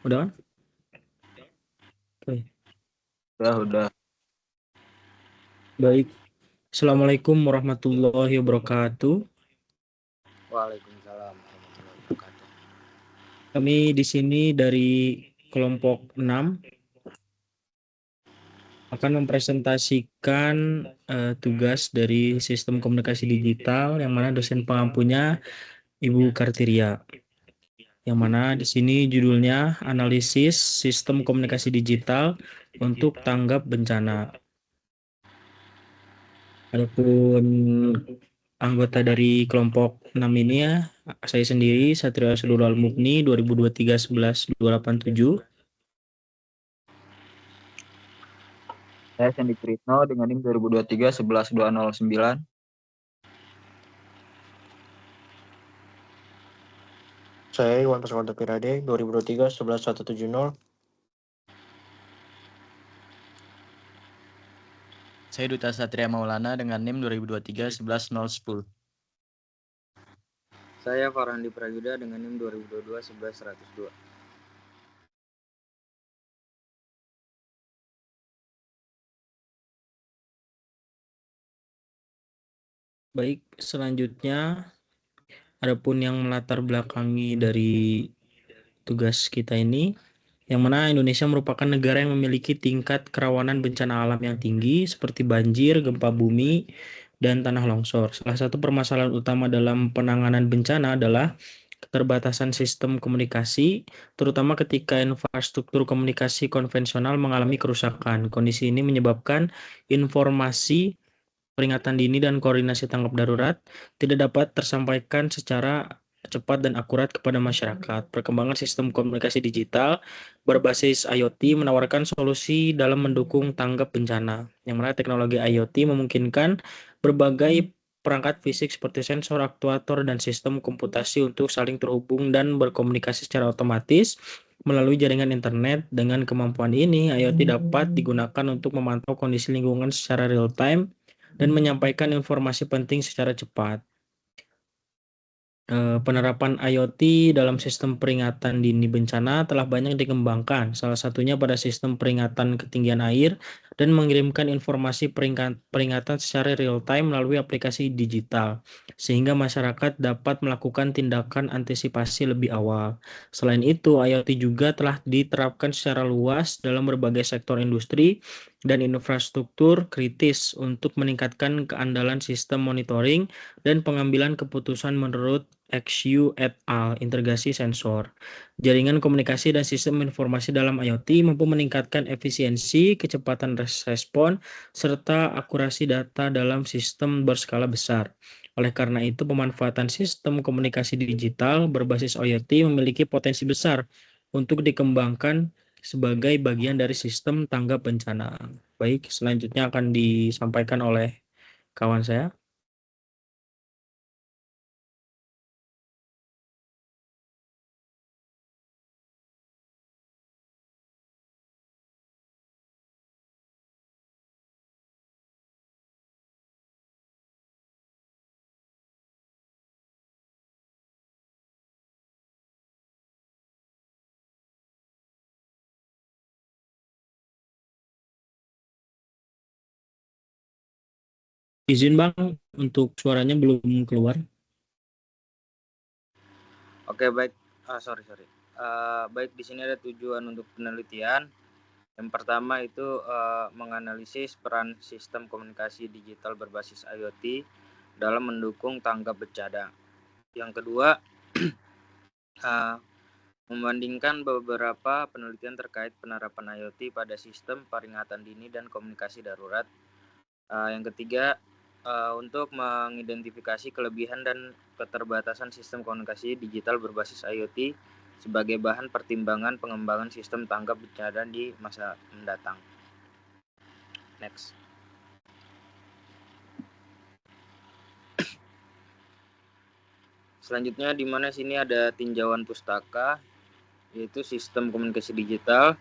Udah kan? Oke. Udah. Baik. Assalamualaikum warahmatullahi wabarakatuh. Waalaikumsalam warahmatullahi wabarakatuh. Kami di sini dari kelompok 6 akan mempresentasikan tugas dari sistem komunikasi digital yang mana dosen pengampunya Ibu Kartiria. Yang mana di sini judulnya analisis sistem komunikasi digital untuk tanggap bencana. Adapun anggota dari kelompok 6 ini ya, saya sendiri Satria Sadul Al-Mukni 2023 11 287. Saya Sandy Trisno dengan NIM 2023 11 209. Saya Iwan Paswanto Pirade 2023 11 170. Saya Duta Satria Maulana dengan NIM 2023 11 010. Saya Farhandi Prayuda dengan NIM 2022 11 102. Baik, selanjutnya adapun yang melatar belakangi dari tugas kita ini, yang mana Indonesia merupakan negara yang memiliki tingkat kerawanan bencana alam yang tinggi seperti banjir, gempa bumi, dan tanah longsor. Salah satu permasalahan utama dalam penanganan bencana adalah keterbatasan sistem komunikasi, terutama ketika infrastruktur komunikasi konvensional mengalami kerusakan. Kondisi ini menyebabkan informasi peringatan dini dan koordinasi tanggap darurat tidak dapat tersampaikan secara cepat dan akurat kepada masyarakat. Perkembangan sistem komunikasi digital berbasis IoT menawarkan solusi dalam mendukung tanggap bencana. Yang mana teknologi IoT memungkinkan berbagai perangkat fisik seperti sensor, aktuator, dan sistem komputasi untuk saling terhubung dan berkomunikasi secara otomatis melalui jaringan internet. Dengan kemampuan ini, IoT dapat digunakan untuk memantau kondisi lingkungan secara real time dan menyampaikan informasi penting secara cepat. Penerapan IoT dalam sistem peringatan dini bencana telah banyak dikembangkan, salah satunya pada sistem peringatan ketinggian air dan mengirimkan informasi peringatan secara real-time melalui aplikasi digital, sehingga masyarakat dapat melakukan tindakan antisipasi lebih awal. Selain itu, IoT juga telah diterapkan secara luas dalam berbagai sektor industri dan infrastruktur kritis untuk meningkatkan keandalan sistem monitoring dan pengambilan keputusan menurut XU et al. Integrasi sensor, jaringan komunikasi dan sistem informasi dalam IoT mampu meningkatkan efisiensi, kecepatan respon, serta akurasi data dalam sistem berskala besar. Oleh karena itu, pemanfaatan sistem komunikasi digital berbasis IoT memiliki potensi besar untuk dikembangkan sebagai bagian dari sistem tanggap bencana. Baik, selanjutnya akan disampaikan oleh kawan saya. Izin Bang, untuk suaranya belum keluar. Oke, baik. Sorry. Baik, di sini ada tujuan untuk penelitian. Yang pertama itu menganalisis peran sistem komunikasi digital berbasis IoT dalam mendukung tanggap bencana. Yang kedua, membandingkan beberapa penelitian terkait penerapan IoT pada sistem peringatan dini dan komunikasi darurat. Yang ketiga, untuk mengidentifikasi kelebihan dan keterbatasan sistem komunikasi digital berbasis IoT sebagai bahan pertimbangan pengembangan sistem tanggap bencana di masa mendatang. Next. Selanjutnya di mana sini ada tinjauan pustaka, yaitu sistem komunikasi digital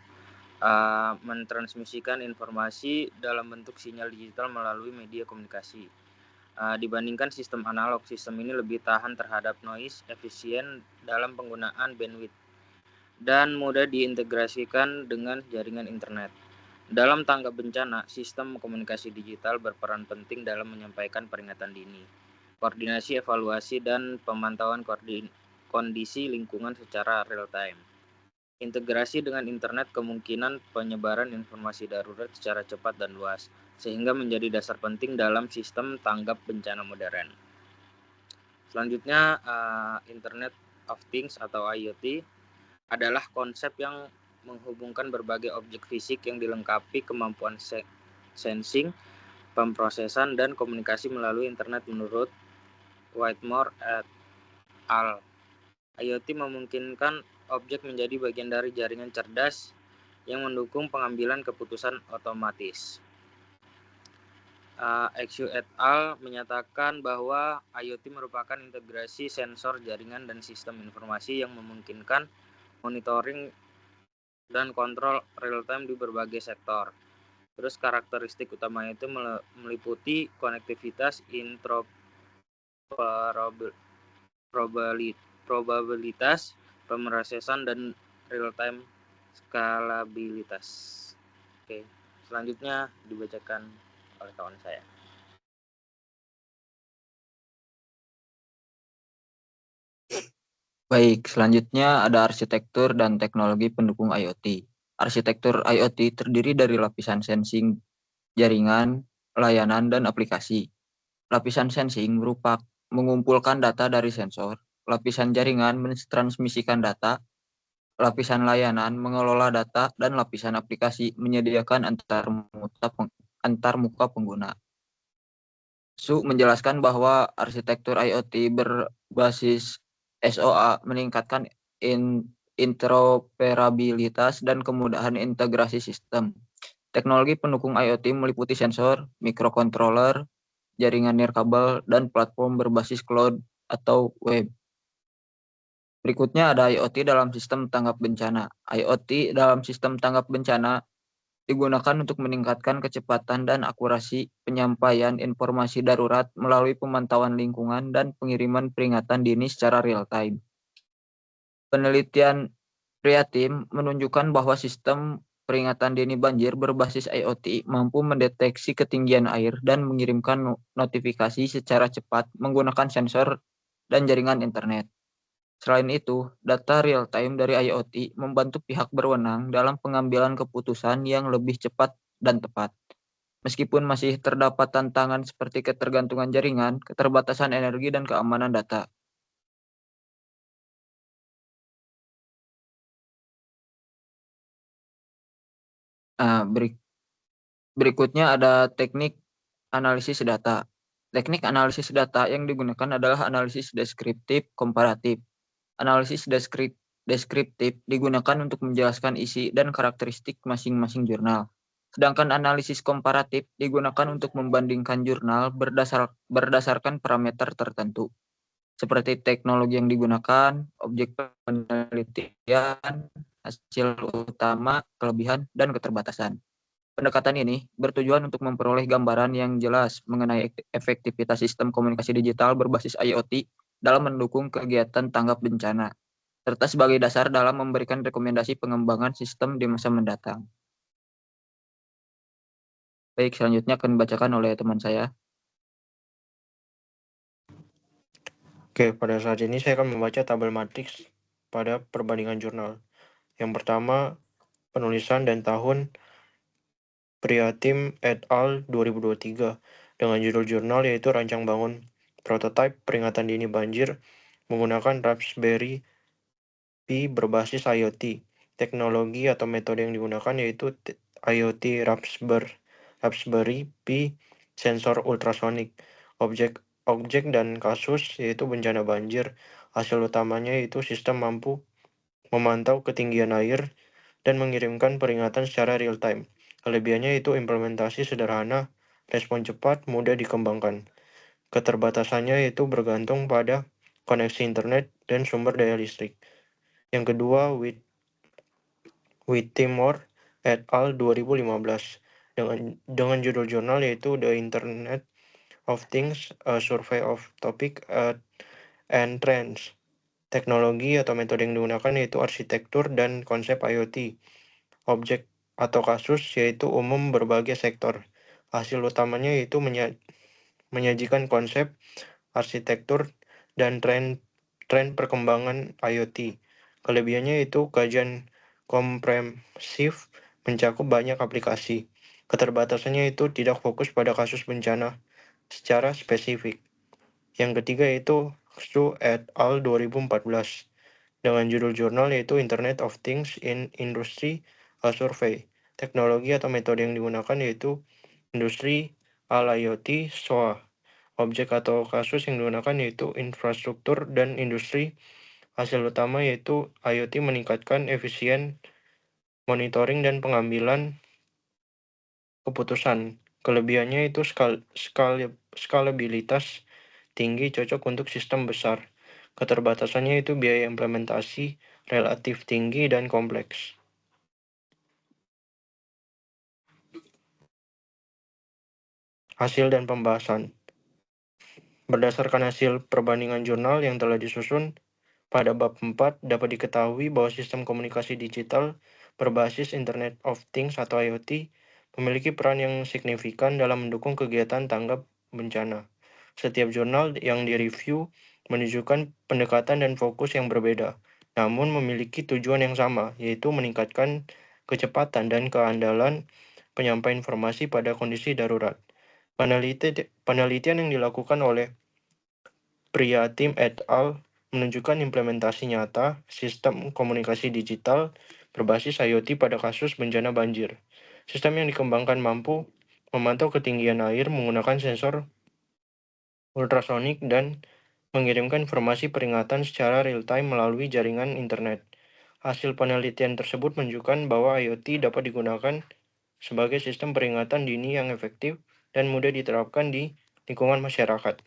mentransmisikan informasi dalam bentuk sinyal digital melalui media komunikasi. Dibandingkan sistem analog, sistem ini lebih tahan terhadap noise, efisien dalam penggunaan bandwidth. dan mudah diintegrasikan dengan jaringan internet. Dalam tanggap bencana, sistem komunikasi digital berperan penting dalam menyampaikan peringatan dini, koordinasi evaluasi, dan pemantauan kondisi lingkungan secara real time. Integrasi dengan internet kemungkinan penyebaran informasi darurat secara cepat dan luas, sehingga menjadi dasar penting dalam sistem tanggap bencana modern. Selanjutnya, Internet of Things atau IoT adalah konsep yang menghubungkan berbagai objek fisik yang dilengkapi kemampuan sensing, pemrosesan, dan komunikasi melalui internet menurut Whitmore et al. IoT memungkinkan objek menjadi bagian dari jaringan cerdas yang mendukung pengambilan keputusan otomatis. Xu et al. Menyatakan bahwa IoT merupakan integrasi sensor, jaringan, dan sistem informasi yang memungkinkan monitoring dan kontrol real-time di berbagai sektor. Terus karakteristik utamanya itu meliputi konektivitas, probabilitas, pemrosesan, dan real-time skalabilitas. Oke, selanjutnya dibacakan oleh kawan saya. Baik, selanjutnya ada arsitektur dan teknologi pendukung IoT. Arsitektur IoT terdiri dari lapisan sensing, jaringan, layanan, dan aplikasi. Lapisan sensing mengumpulkan data dari sensor, lapisan jaringan mentransmisikan data, lapisan layanan mengelola data, dan lapisan aplikasi menyediakan antar muka pengguna. Su menjelaskan bahwa arsitektur IoT berbasis SOA meningkatkan interoperabilitas dan kemudahan integrasi sistem. Teknologi pendukung IoT meliputi sensor, microcontroller, jaringan nirkabel, dan platform berbasis cloud atau web. Berikutnya ada IoT dalam sistem tanggap bencana. IoT dalam sistem tanggap bencana digunakan untuk meningkatkan kecepatan dan akurasi penyampaian informasi darurat melalui pemantauan lingkungan dan pengiriman peringatan dini secara real time. Penelitian Priatim menunjukkan bahwa sistem peringatan dini banjir berbasis IoT mampu mendeteksi ketinggian air dan mengirimkan notifikasi secara cepat menggunakan sensor dan jaringan internet. Selain itu, data real-time dari IoT membantu pihak berwenang dalam pengambilan keputusan yang lebih cepat dan tepat. Meskipun masih terdapat tantangan seperti ketergantungan jaringan, keterbatasan energi, dan keamanan data. Berikutnya ada teknik analisis data. Teknik analisis data yang digunakan adalah analisis deskriptif komparatif. Analisis deskriptif digunakan untuk menjelaskan isi dan karakteristik masing-masing jurnal. Sedangkan analisis komparatif digunakan untuk membandingkan jurnal berdasarkan parameter tertentu, seperti teknologi yang digunakan, objek penelitian, hasil utama, kelebihan, dan keterbatasan. Pendekatan ini bertujuan untuk memperoleh gambaran yang jelas mengenai efektivitas sistem komunikasi digital berbasis IoT dalam mendukung kegiatan tanggap bencana, serta sebagai dasar dalam memberikan rekomendasi pengembangan sistem di masa mendatang. Baik, selanjutnya akan dibacakan oleh teman saya. Oke, pada saat ini saya akan membaca tabel matriks pada perbandingan jurnal. Yang pertama, penulisan dan tahun Priatim et al. 2023 dengan judul jurnal yaitu Rancang Bangun Prototipe Peringatan Dini Banjir menggunakan Raspberry Pi berbasis IoT. Teknologi atau metode yang digunakan yaitu IoT Raspberry Pi sensor ultrasonik. Objek dan kasus yaitu bencana banjir. Hasil utamanya yaitu sistem mampu memantau ketinggian air dan mengirimkan peringatan secara real time. Kelebihannya itu implementasi sederhana, respon cepat, mudah dikembangkan. Keterbatasannya itu bergantung pada koneksi internet dan sumber daya listrik. Yang kedua, Whitmore et al. 2015 dengan judul jurnal yaitu The Internet of Things, A Survey of Topic and Trends. Teknologi atau metode yang digunakan yaitu arsitektur dan konsep IoT. Objek atau kasus yaitu umum berbagai sektor. Hasil utamanya yaitu menyajikan konsep, arsitektur, dan tren perkembangan IoT. Kelebihannya yaitu kajian komprehensif mencakup banyak aplikasi. Keterbatasannya itu tidak fokus pada kasus bencana secara spesifik. Yang ketiga yaitu Xu et al. 2014 dengan judul jurnal yaitu Internet of Things in Industry, a Survey. Teknologi atau metode yang digunakan yaitu Industri IoT, SOA. Objek atau kasus yang digunakan yaitu infrastruktur dan industri. Hasil utama yaitu IoT meningkatkan efisien monitoring dan pengambilan keputusan. Kelebihannya itu skalabilitas tinggi, cocok untuk sistem besar. Keterbatasannya itu biaya implementasi relatif tinggi dan kompleks. Hasil dan pembahasan. Berdasarkan hasil perbandingan jurnal yang telah disusun, pada bab 4 dapat diketahui bahwa sistem komunikasi digital berbasis Internet of Things atau IoT memiliki peran yang signifikan dalam mendukung kegiatan tanggap bencana. Setiap jurnal yang direview menunjukkan pendekatan dan fokus yang berbeda, namun memiliki tujuan yang sama, yaitu meningkatkan kecepatan dan keandalan penyampaian informasi pada kondisi darurat. Penelitian yang dilakukan oleh Priyatim et al. Menunjukkan implementasi nyata sistem komunikasi digital berbasis IoT pada kasus bencana banjir. Sistem yang dikembangkan mampu memantau ketinggian air menggunakan sensor ultrasonik dan mengirimkan informasi peringatan secara real-time melalui jaringan internet. Hasil penelitian tersebut menunjukkan bahwa IoT dapat digunakan sebagai sistem peringatan dini yang efektif dan mudah diterapkan di lingkungan masyarakat.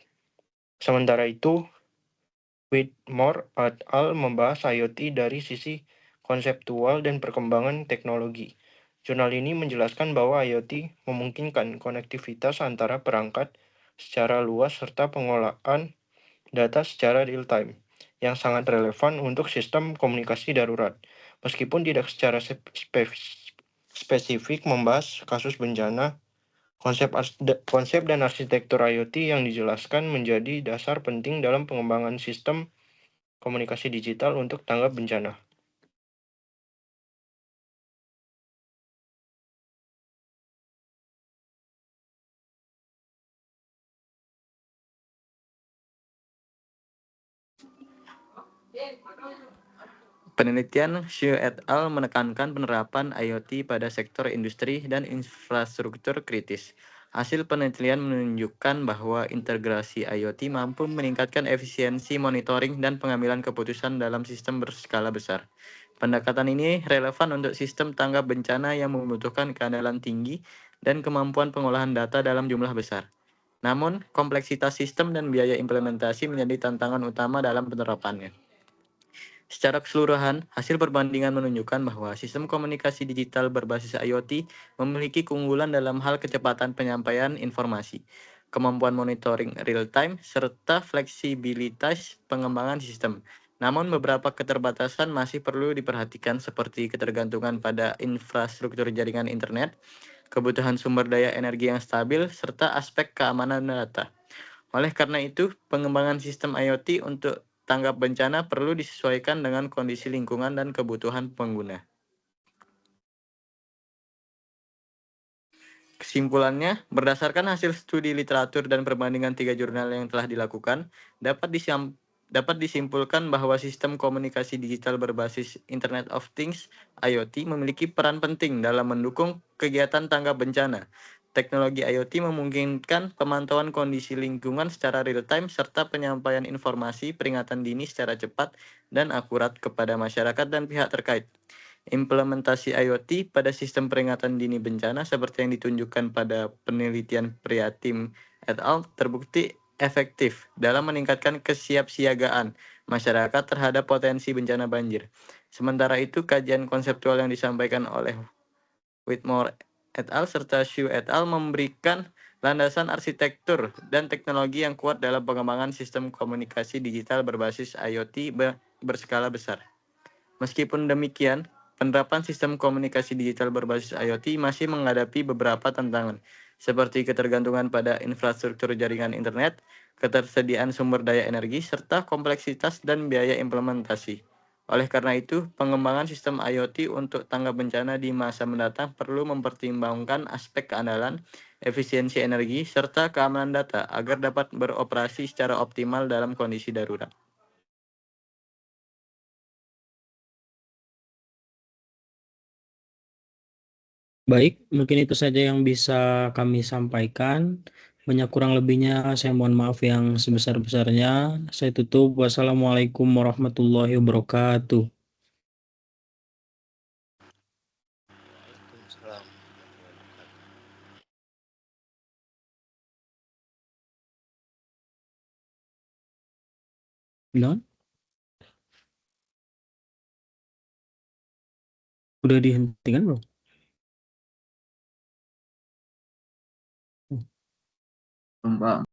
Sementara itu, Whitmore et al. Membahas IoT dari sisi konseptual dan perkembangan teknologi. Jurnal ini menjelaskan bahwa IoT memungkinkan konektivitas antara perangkat secara luas serta pengolahan data secara real-time, yang sangat relevan untuk sistem komunikasi darurat. Meskipun tidak secara spesifik membahas kasus bencana, konsep dan arsitektur IoT yang dijelaskan menjadi dasar penting dalam pengembangan sistem komunikasi digital untuk tanggap bencana. Penelitian Xu et al. Menekankan penerapan IoT pada sektor industri dan infrastruktur kritis. Hasil penelitian menunjukkan bahwa integrasi IoT mampu meningkatkan efisiensi monitoring dan pengambilan keputusan dalam sistem berskala besar. Pendekatan ini relevan untuk sistem tanggap bencana yang membutuhkan keandalan tinggi dan kemampuan pengolahan data dalam jumlah besar. Namun, kompleksitas sistem dan biaya implementasi menjadi tantangan utama dalam penerapannya. Secara keseluruhan, hasil perbandingan menunjukkan bahwa sistem komunikasi digital berbasis IoT memiliki keunggulan dalam hal kecepatan penyampaian informasi, kemampuan monitoring real-time, serta fleksibilitas pengembangan sistem. Namun beberapa keterbatasan masih perlu diperhatikan seperti ketergantungan pada infrastruktur jaringan internet, kebutuhan sumber daya energi yang stabil, serta aspek keamanan data. Oleh karena itu, pengembangan sistem IoT untuk tanggap bencana perlu disesuaikan dengan kondisi lingkungan dan kebutuhan pengguna. Kesimpulannya, berdasarkan hasil studi literatur dan perbandingan 3 jurnal yang telah dilakukan, dapat disimpulkan bahwa sistem komunikasi digital berbasis Internet of Things (IoT) memiliki peran penting dalam mendukung kegiatan tanggap bencana. Teknologi IoT memungkinkan pemantauan kondisi lingkungan secara real-time serta penyampaian informasi peringatan dini secara cepat dan akurat kepada masyarakat dan pihak terkait. Implementasi IoT pada sistem peringatan dini bencana seperti yang ditunjukkan pada penelitian Priyatim et al. Terbukti efektif dalam meningkatkan kesiapsiagaan masyarakat terhadap potensi bencana banjir. Sementara itu, kajian konseptual yang disampaikan oleh Whitmore et al. Serta Xu et al. Memberikan Landasan arsitektur dan teknologi yang kuat dalam pengembangan sistem komunikasi digital berbasis IoT berskala besar. Meskipun demikian, penerapan sistem komunikasi digital berbasis IoT masih menghadapi beberapa tantangan, seperti ketergantungan pada infrastruktur jaringan internet, ketersediaan sumber daya energi, serta kompleksitas dan biaya implementasi. Oleh karena itu, pengembangan sistem IoT untuk tanggap bencana di masa mendatang perlu mempertimbangkan aspek keandalan, efisiensi energi, serta keamanan data agar dapat beroperasi secara optimal dalam kondisi darurat. Baik, mungkin itu saja yang bisa kami sampaikan. Banyak kurang lebihnya saya mohon maaf yang sebesar-besarnya. Saya tutup. Wassalamualaikum warahmatullahi wabarakatuh. Waalaikumsalam. Bilang? Udah dihentikan belum? Bang.